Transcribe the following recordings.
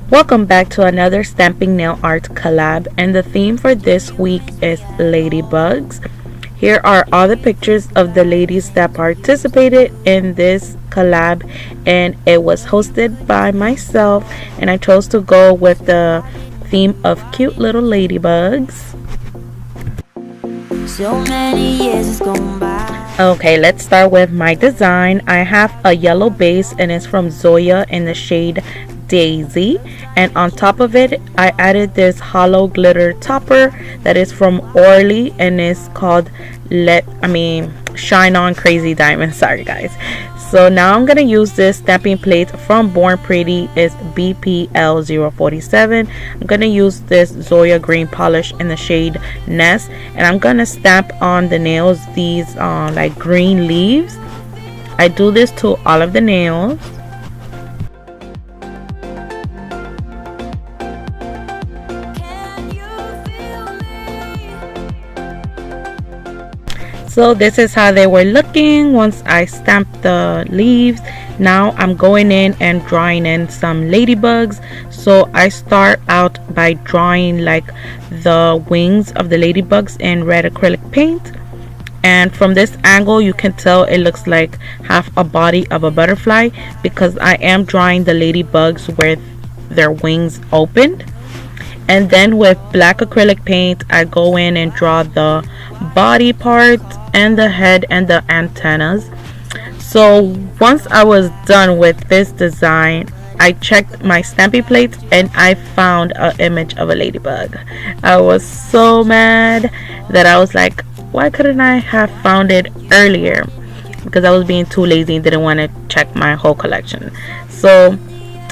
Welcome back to another stamping nail art collab, and the theme for this week is Ladybugs. Here are all the pictures of the ladies that participated in this collab, and it was hosted by myself, and I chose to go with the theme of cute little ladybugs. So many years has gone by. Okay, let's start with my design. I have a yellow base and it's from Zoya in the shade Daisy, and on top of it I added this hollow glitter topper that is from Orly and it's called Shine On Crazy Diamond. Sorry guys. So now I'm gonna use this stamping plate from Born Pretty. It's BPL047. I'm gonna use this Zoya green polish in the shade Ness, and I'm gonna stamp on the nails these like green leaves. I do this to all of the nails. So this is how they were looking once I stamped the leaves. Now I'm going in and drawing in some ladybugs. So I start out by drawing like the wings of the ladybugs in red acrylic paint. And from this angle you can tell it looks like half a body of a butterfly because I am drawing the ladybugs with their wings opened. And then with black acrylic paint I go in and draw the body part and the head and the antennas. So once I was done with this design, I checked my stamping plate and I found an image of a ladybug. I was so mad that I was like, why couldn't I have found it earlier? Because I was being too lazy and didn't want to check my whole collection. So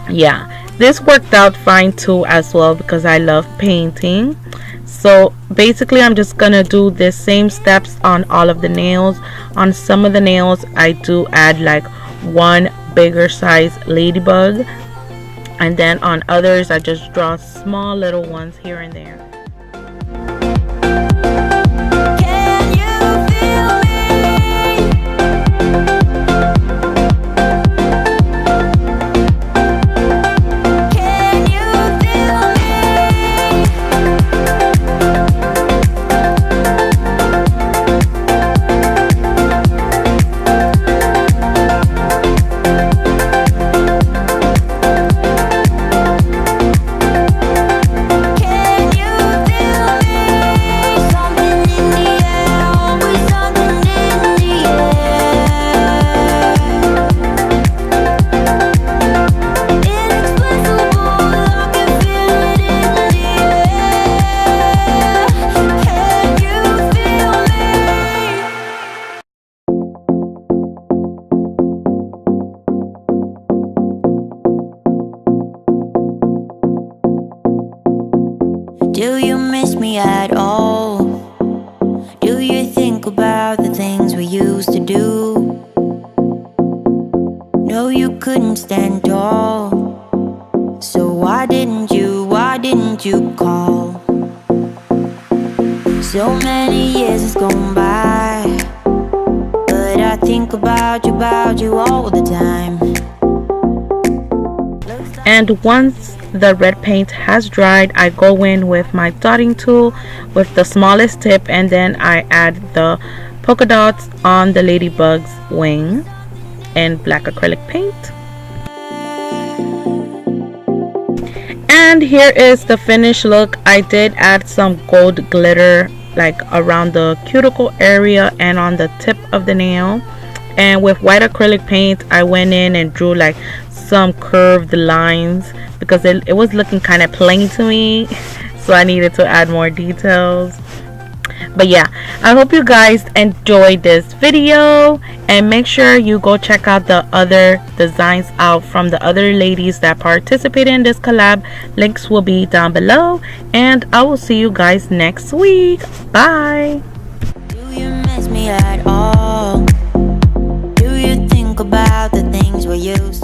yeah, this worked out fine too as well because I love painting. So basically I'm just gonna do the same steps on all of the nails. On some of the nails I do add like one bigger size ladybug, and then on others I just draw small little ones here and there. Do you miss me at all? Do you think about the things we used to do? No, you couldn't stand tall. So why didn't you call? So many years has gone by, but I think about you all the time. And once the red paint has dried, I go in with my dotting tool with the smallest tip, and then I add the polka dots on the ladybug's wing in black acrylic paint. And here is the finished look. I did add some gold glitter like around the cuticle area and on the tip of the nail, and with white acrylic paint I went in and drew like some curved lines because it was looking kind of plain to me, so I needed to add more details. But yeah, I hope you guys enjoyed this video, and make sure you go check out the other designs out from the other ladies that participated in this collab. Links will be down below, and I will see you guys next week. Bye. Do you miss me at all? Do you think about the things we used to